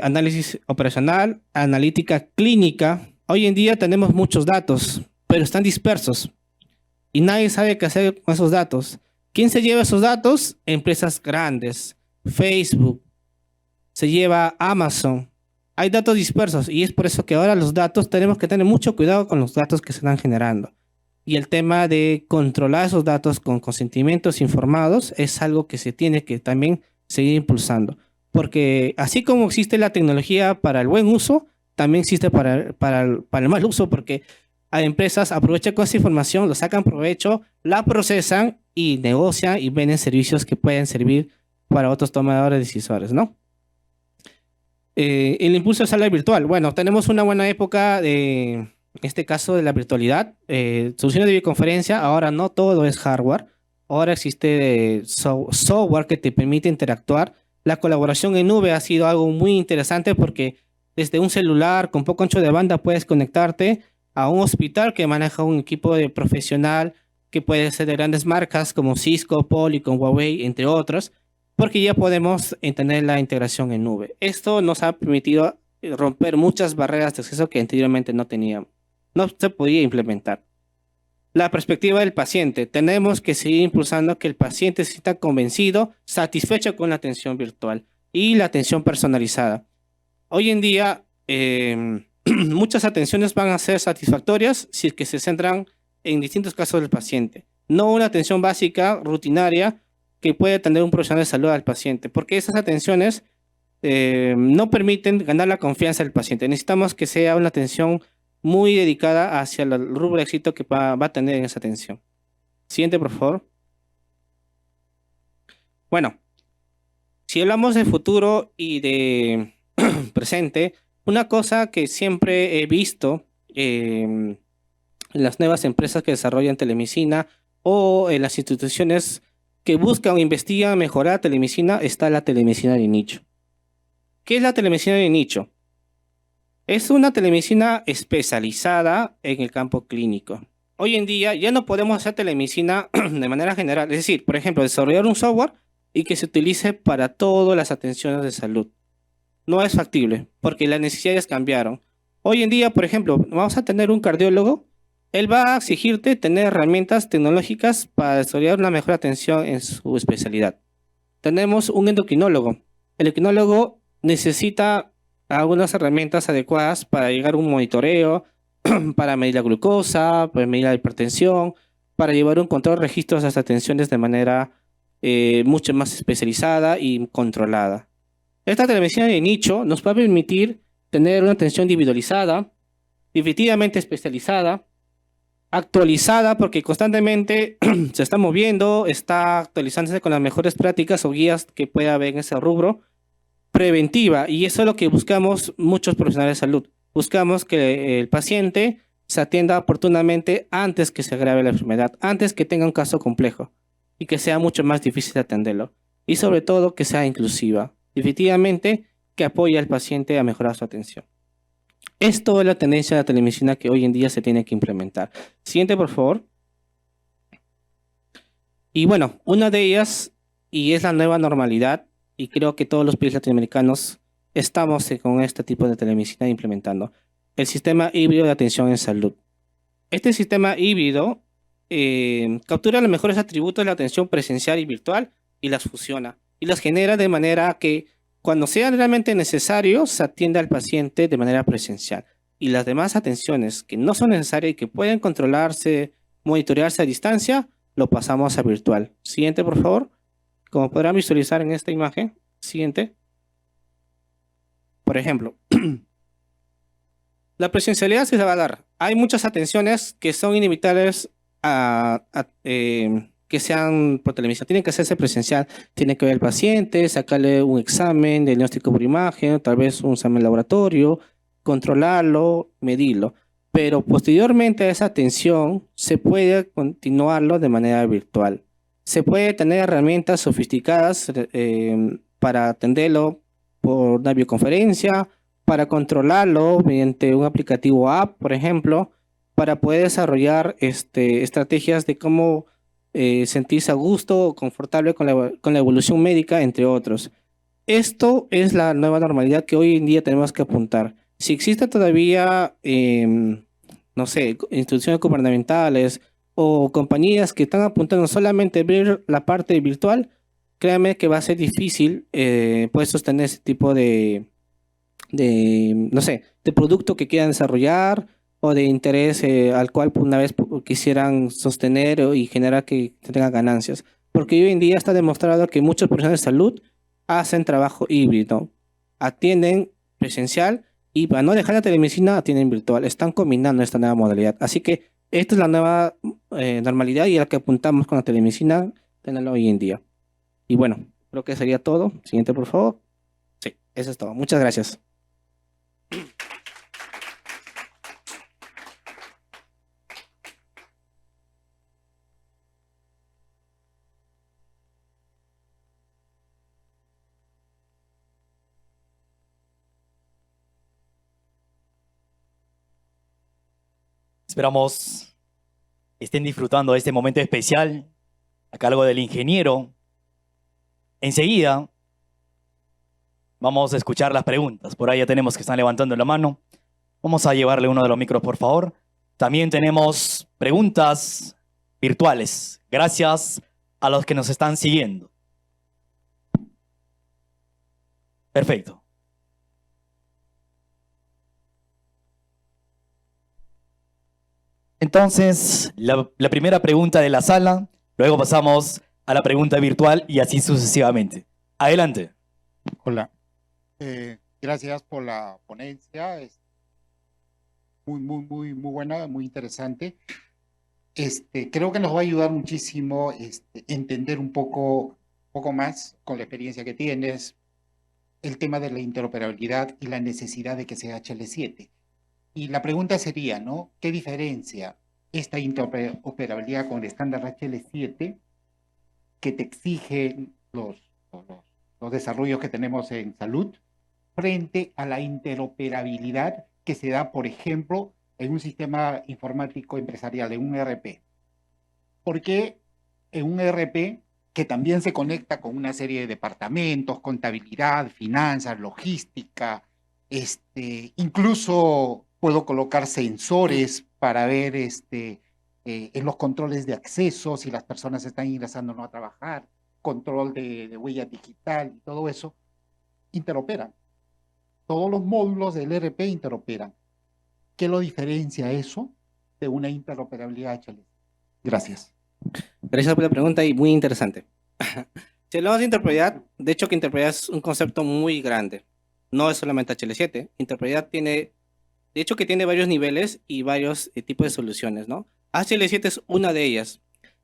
Análisis operacional, analítica clínica. Hoy en día tenemos muchos datos, pero están dispersos y nadie sabe qué hacer con esos datos. ¿Quién se lleva esos datos? Empresas grandes, Facebook, se lleva Amazon. Hay datos dispersos y es por eso que ahora los datos tenemos que tener mucho cuidado con los datos que se están generando. Y el tema de controlar esos datos con consentimientos informados es algo que se tiene que también seguir impulsando. Porque así como existe la tecnología para el buen uso, también existe para el mal uso, porque hay empresas aprovechan con esa información, lo sacan provecho, la procesan y negocian y venden servicios que pueden servir para otros tomadores decisores, ¿no? El impulso de sala virtual. Bueno, tenemos una buena época en este caso de la virtualidad. Soluciones de videoconferencia, ahora no todo es hardware. Ahora existe software que te permite interactuar. La colaboración en nube ha sido algo muy interesante porque desde un celular con poco ancho de banda puedes conectarte a un hospital que maneja un equipo de profesional que puede ser de grandes marcas como Cisco, Polycom, Huawei, entre otros, porque ya podemos entender la integración en nube. Esto nos ha permitido romper muchas barreras de acceso que anteriormente no teníamos, no se podía implementar. La perspectiva del paciente. Tenemos que seguir impulsando que el paciente se sienta convencido, satisfecho con la atención virtual y la atención personalizada. Hoy en día, muchas atenciones van a ser satisfactorias si es que se centran en distintos casos del paciente. No una atención básica, rutinaria, que puede tener un profesional de salud al paciente, porque esas atenciones no permiten ganar la confianza del paciente. Necesitamos que sea una atención muy dedicada hacia el rubro de éxito que va a tener en esa atención. Siguiente, por favor. Bueno, si hablamos de futuro y de presente, una cosa que siempre he visto en las nuevas empresas que desarrollan telemedicina o en las instituciones que buscan o investigan mejorar telemedicina está la telemedicina de nicho. ¿Qué es la telemedicina de nicho? Es una telemedicina especializada en el campo clínico. Hoy en día ya no podemos hacer telemedicina de manera general. Es decir, por ejemplo, desarrollar un software y que se utilice para todas las atenciones de salud. No es factible porque las necesidades cambiaron. Hoy en día, por ejemplo, vamos a tener un cardiólogo. Él va a exigirte tener herramientas tecnológicas para desarrollar una mejor atención en su especialidad. Tenemos un endocrinólogo. El endocrinólogo necesita algunas herramientas adecuadas para llegar a un monitoreo, para medir la glucosa, para medir la hipertensión, para llevar un control de registros de las atenciones de manera mucho más especializada y controlada. Esta telemedicina de nicho nos va a permitir tener una atención individualizada, definitivamente especializada, actualizada porque constantemente se está moviendo, está actualizándose con las mejores prácticas o guías que pueda haber en ese rubro, preventiva, y eso es lo que buscamos muchos profesionales de salud. Buscamos que el paciente se atienda oportunamente antes que se agrave la enfermedad, antes que tenga un caso complejo y que sea mucho más difícil de atenderlo. Y sobre todo que sea inclusiva, definitivamente que apoye al paciente a mejorar su atención. Esto es la tendencia de la telemedicina que hoy en día se tiene que implementar. Siguiente, por favor. Y bueno, una de ellas, y es la nueva normalidad, y creo que todos los países latinoamericanos estamos con este tipo de telemedicina implementando, el sistema híbrido de atención en salud. Este sistema híbrido captura los mejores atributos de la atención presencial y virtual y las fusiona y las genera de manera que cuando sea realmente necesario se atienda al paciente de manera presencial y las demás atenciones que no son necesarias y que pueden controlarse, monitorearse a distancia, lo pasamos a virtual. Siguiente, por favor. Como podrán visualizar en esta imagen. Siguiente. Por ejemplo, la presencialidad se va a dar. Hay muchas atenciones que son inevitables que sean por televisión. Tienen que hacerse presencial. Tiene que ver al paciente, sacarle un examen, diagnóstico por imagen, tal vez un examen laboratorio, controlarlo, medirlo. Pero posteriormente a esa atención se puede continuarlo de manera virtual. Se puede tener herramientas sofisticadas para atenderlo por una videoconferencia, para controlarlo mediante un aplicativo app, por ejemplo, para poder desarrollar estrategias de cómo sentirse a gusto o confortable con la evolución médica, entre otros. Esto es la nueva normalidad que hoy en día tenemos que apuntar. Si existe todavía, no sé, instituciones gubernamentales o compañías que están apuntando solamente a ver la parte virtual, créanme que va a ser difícil poder sostener ese tipo no sé, de producto que quieran desarrollar o de interés al cual una vez quisieran sostener y generar que tengan ganancias. Porque hoy en día está demostrado que muchos profesionales de salud hacen trabajo híbrido, atienden presencial y para no dejar la telemedicina atienden virtual. Están combinando esta nueva modalidad. Así que esta es la nueva normalidad y a la que apuntamos con la telemedicina, tenerlo hoy en día. Y bueno, creo que sería todo. Siguiente, por favor. Sí, eso es todo. Muchas gracias. Esperamos estén disfrutando de este momento especial a cargo del ingeniero. Enseguida vamos a escuchar las preguntas. Por ahí ya tenemos que están levantando la mano. Vamos a llevarle uno de los micros, por favor. También tenemos preguntas virtuales. Gracias a los que nos están siguiendo. Perfecto. Entonces, la primera pregunta de la sala, luego pasamos a la pregunta virtual y así sucesivamente. Adelante. Hola. Gracias por la ponencia. Es muy buena, muy interesante. Creo que nos va a ayudar muchísimo entender un poco más con la experiencia que tienes el tema de la interoperabilidad y la necesidad de que sea HL7. Y la pregunta sería, ¿no? ¿Qué diferencia esta interoperabilidad con el estándar HL7 que te exigen los desarrollos que tenemos en salud frente a la interoperabilidad que se da, por ejemplo, en un sistema informático empresarial, en un ERP? Porque en un ERP que también se conecta con una serie de departamentos, contabilidad, finanzas, logística, incluso puedo colocar sensores para ver en los controles de acceso si las personas están ingresando o no a trabajar, control de huella digital y todo eso, interoperan. Todos los módulos del ERP interoperan. ¿Qué lo diferencia eso de una interoperabilidad HL? Gracias. Gracias por la pregunta y muy interesante. Si hablamos de interoperabilidad, de hecho que interoperabilidad es un concepto muy grande. No es solamente HL7. Interoperabilidad tiene, de hecho que tiene varios niveles y varios tipos de soluciones, ¿no? HL7 es una de ellas,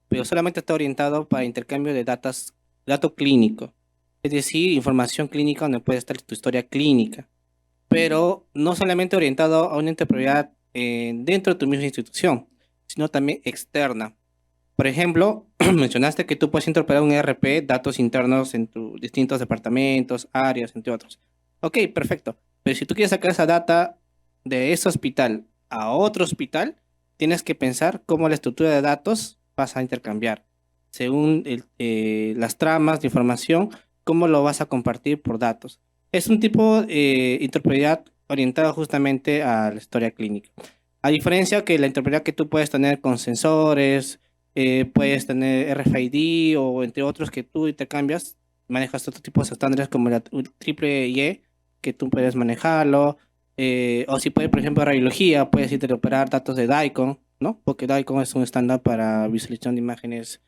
pero solamente está orientado para intercambio de dato clínico. Es decir, información clínica donde puede estar tu historia clínica, pero no solamente orientado a una interoperabilidad dentro de tu misma institución, sino también externa. Por ejemplo, mencionaste que tú puedes interpretar un ERP, datos internos en tus distintos departamentos, áreas, entre otros. Ok, perfecto. Pero si tú quieres sacar esa data de ese hospital a otro hospital, tienes que pensar cómo la estructura de datos vas a intercambiar. Según las tramas de información, cómo lo vas a compartir por datos. Es un tipo de interoperabilidad orientada justamente a la historia clínica. A diferencia que la interoperabilidad que tú puedes tener con sensores, puedes tener RFID o entre otros que tú intercambias, manejas otro tipo de estándares como la triple E, que tú puedes manejarlo, o si puedes, por ejemplo, radiología, puedes interoperar datos de DICOM, ¿no? Porque DICOM es un estándar para visualización de imágenes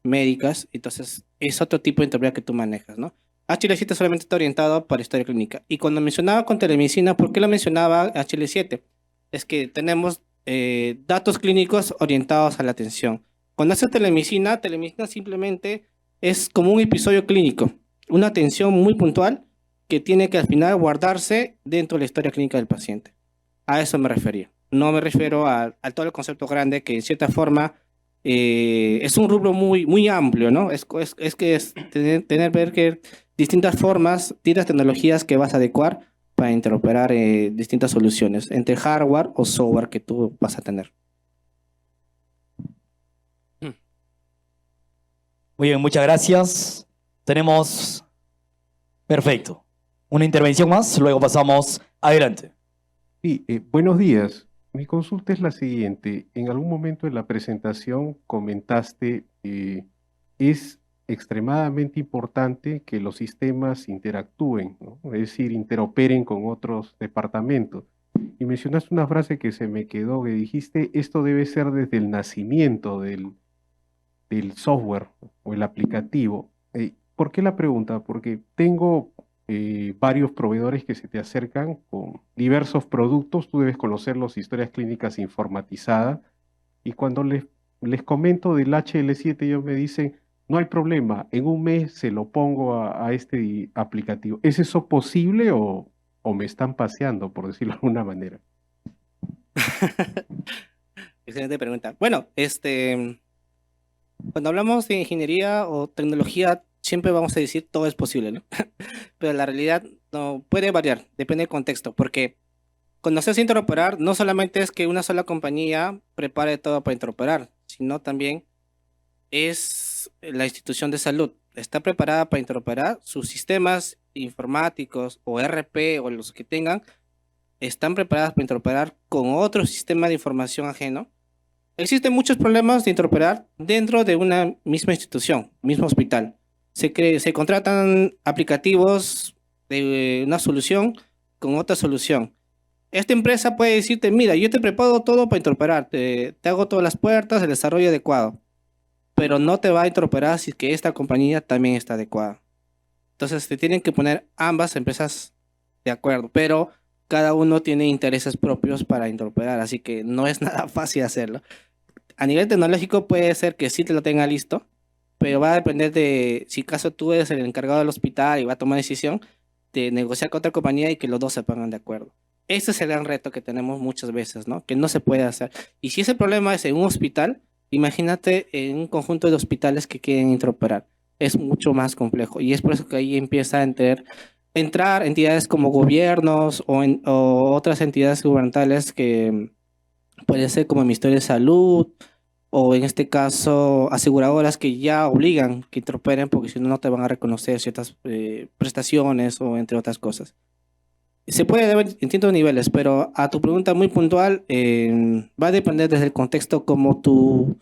médicas, entonces es otro tipo de interoperabilidad que tú manejas, ¿no? HL7 solamente está orientado para historia clínica. Y cuando mencionaba con telemedicina, ¿por qué lo mencionaba HL7? Es que tenemos datos clínicos orientados a la atención. Cuando hace telemedicina simplemente es como un episodio clínico, una atención muy puntual que tiene que al final guardarse dentro de la historia clínica del paciente. A eso me refería. No me refiero a todo el concepto grande que en cierta forma es un rubro muy amplio, ¿no? Es ver que distintas formas, distintas tecnologías que vas a adecuar para interoperar distintas soluciones entre hardware o software que tú vas a tener. Muy bien, muchas gracias. Tenemos, perfecto, una intervención más, luego pasamos adelante. Sí, buenos días. Mi consulta es la siguiente. En algún momento en la presentación comentaste que es extremadamente importante que los sistemas interactúen, ¿no? Es decir, interoperen con otros departamentos. Y mencionaste una frase que se me quedó, que dijiste, esto debe ser desde el nacimiento del software o el aplicativo. ¿Por qué la pregunta? Porque tengo varios proveedores que se te acercan con diversos productos, tú debes conocer las historias clínicas informatizadas, y cuando les comento del HL7, ellos me dicen, no hay problema, en un mes se lo pongo a este aplicativo. ¿Es eso posible o me están paseando, por decirlo de alguna manera? Excelente pregunta. Bueno, cuando hablamos de ingeniería o tecnología, siempre vamos a decir todo es posible, ¿no? Pero la realidad no puede variar, depende del contexto, porque conocerse a interoperar no solamente es que una sola compañía prepare todo para interoperar, sino también es la institución de salud. Está preparada para interoperar, sus sistemas informáticos o RP o los que tengan están preparadas para interoperar con otro sistema de información ajeno. Existen muchos problemas de interoperar dentro de una misma institución, mismo hospital. Se contratan aplicativos de una solución con otra solución. Esta empresa puede decirte, mira, yo te preparo todo para interoperar, te hago todas las puertas, el desarrollo adecuado, pero no te va a interoperar si es que esta compañía también está adecuada. Entonces te tienen que poner ambas empresas de acuerdo, pero cada uno tiene intereses propios para interoperar, así que no es nada fácil hacerlo. A nivel tecnológico puede ser que sí te lo tenga listo, pero va a depender de si caso tú eres el encargado del hospital y va a tomar decisión de negociar con otra compañía y que los dos se pongan de acuerdo. Ese es el gran reto que tenemos muchas veces, ¿no? Que no se puede hacer. Y si ese problema es en un hospital, imagínate en un conjunto de hospitales que quieren interoperar. Es mucho más complejo y es por eso que ahí empieza a entrar entidades como gobiernos o otras entidades gubernamentales que puede ser como el Ministerio de Salud o en este caso aseguradoras que ya obligan que interoperen porque si no, no te van a reconocer ciertas prestaciones o entre otras cosas. Se puede ver en distintos niveles, pero a tu pregunta muy puntual, va a depender desde el contexto como tú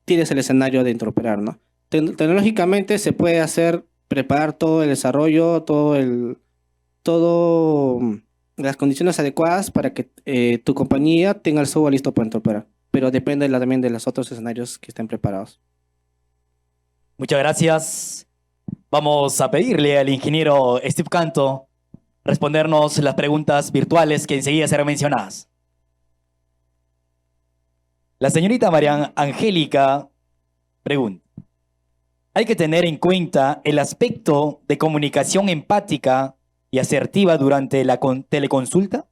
tienes el escenario de interoperar, ¿no? Tecnológicamente se puede hacer, preparar todo el desarrollo, todo las condiciones adecuadas para que tu compañía tenga el software listo para interoperar, pero depende también de los otros escenarios que estén preparados. Muchas gracias. Vamos a pedirle al ingeniero Steve Canto respondernos las preguntas virtuales que enseguida serán mencionadas. La señorita María Angélica pregunta, ¿hay que tener en cuenta el aspecto de comunicación empática y asertiva durante la teleconsulta?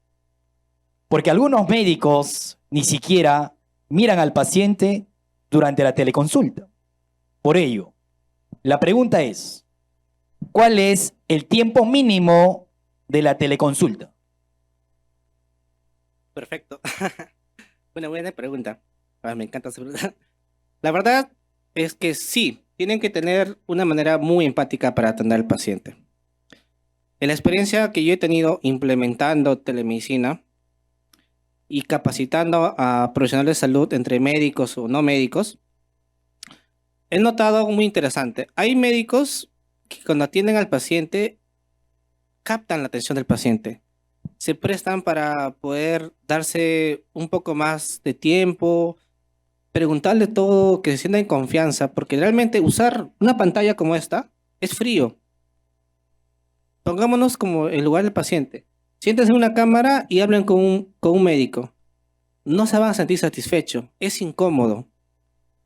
Porque algunos médicos ni siquiera miran al paciente durante la teleconsulta. Por ello, la pregunta es, ¿cuál es el tiempo mínimo de la teleconsulta? Perfecto. Una buena pregunta. Me encanta esa pregunta. La verdad es que sí, tienen que tener una manera muy empática para atender al paciente. En la experiencia que yo he tenido implementando telemedicina y capacitando a profesionales de salud entre médicos o no médicos, he notado algo muy interesante. Hay médicos que cuando atienden al paciente captan la atención del paciente. Se prestan para poder darse un poco más de tiempo, preguntarle todo, que se sienta en confianza, porque realmente usar una pantalla como esta es frío. Pongámonos como en lugar del paciente. Siéntense en una cámara y hablen con un médico. No se van a sentir satisfechos, es incómodo,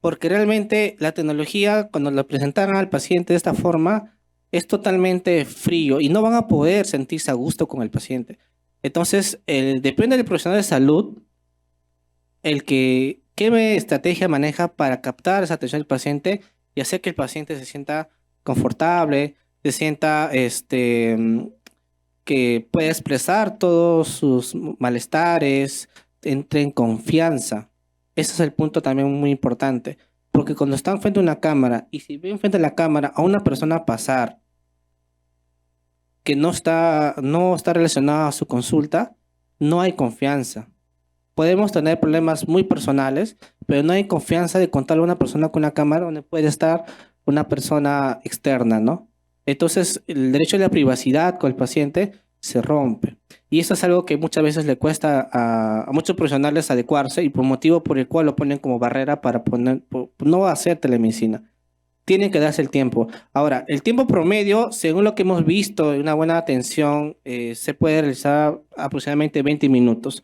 porque realmente la tecnología, cuando la presentaran al paciente de esta forma, es totalmente frío y no van a poder sentirse a gusto con el paciente. Entonces, depende del profesional de salud, qué estrategia maneja para captar esa atención del paciente y hacer que el paciente se sienta confortable, se sienta que puede expresar todos sus malestares, entre en confianza. Ese es el punto también muy importante, Porque cuando están frente a una cámara y si ven frente a la cámara a una persona pasar que no está relacionada a su consulta, no hay confianza. Podemos tener problemas muy personales, pero no hay confianza de contarle a una persona con una cámara donde puede estar una persona externa, ¿no? Entonces, el derecho a la privacidad con el paciente se rompe. Y eso es algo que muchas veces le cuesta a muchos profesionales adecuarse y por motivo por el cual lo ponen como barrera para no hacer telemedicina. Tiene que darse el tiempo. Ahora, el tiempo promedio, según lo que hemos visto, en una buena atención, se puede realizar aproximadamente 20 minutos,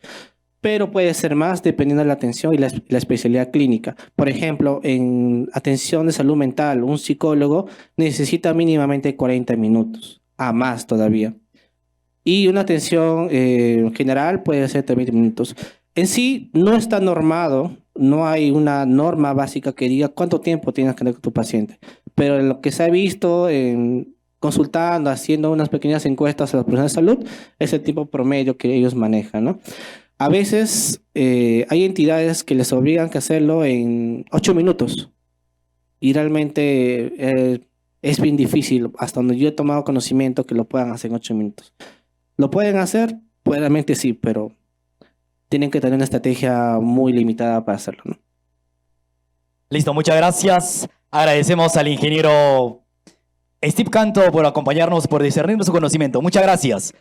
pero puede ser más dependiendo de la atención y la especialidad clínica. Por ejemplo, en atención de salud mental, un psicólogo necesita mínimamente 40 minutos, a más todavía. Y una atención general puede ser 20 minutos. En sí, no está normado, no hay una norma básica que diga cuánto tiempo tienes que tener con tu paciente. Pero en lo que se ha visto consultando, haciendo unas pequeñas encuestas a las personas de salud, es el tiempo promedio que ellos manejan, ¿no? A veces hay entidades que les obligan a hacerlo en 8 minutos y realmente es bien difícil, hasta donde yo he tomado conocimiento, que lo puedan hacer en 8 minutos. ¿Lo pueden hacer? Pues realmente sí, pero tienen que tener una estrategia muy limitada para hacerlo, ¿no? Listo, muchas gracias. Agradecemos al ingeniero Steve Canto por acompañarnos, por discernir su conocimiento. Muchas gracias.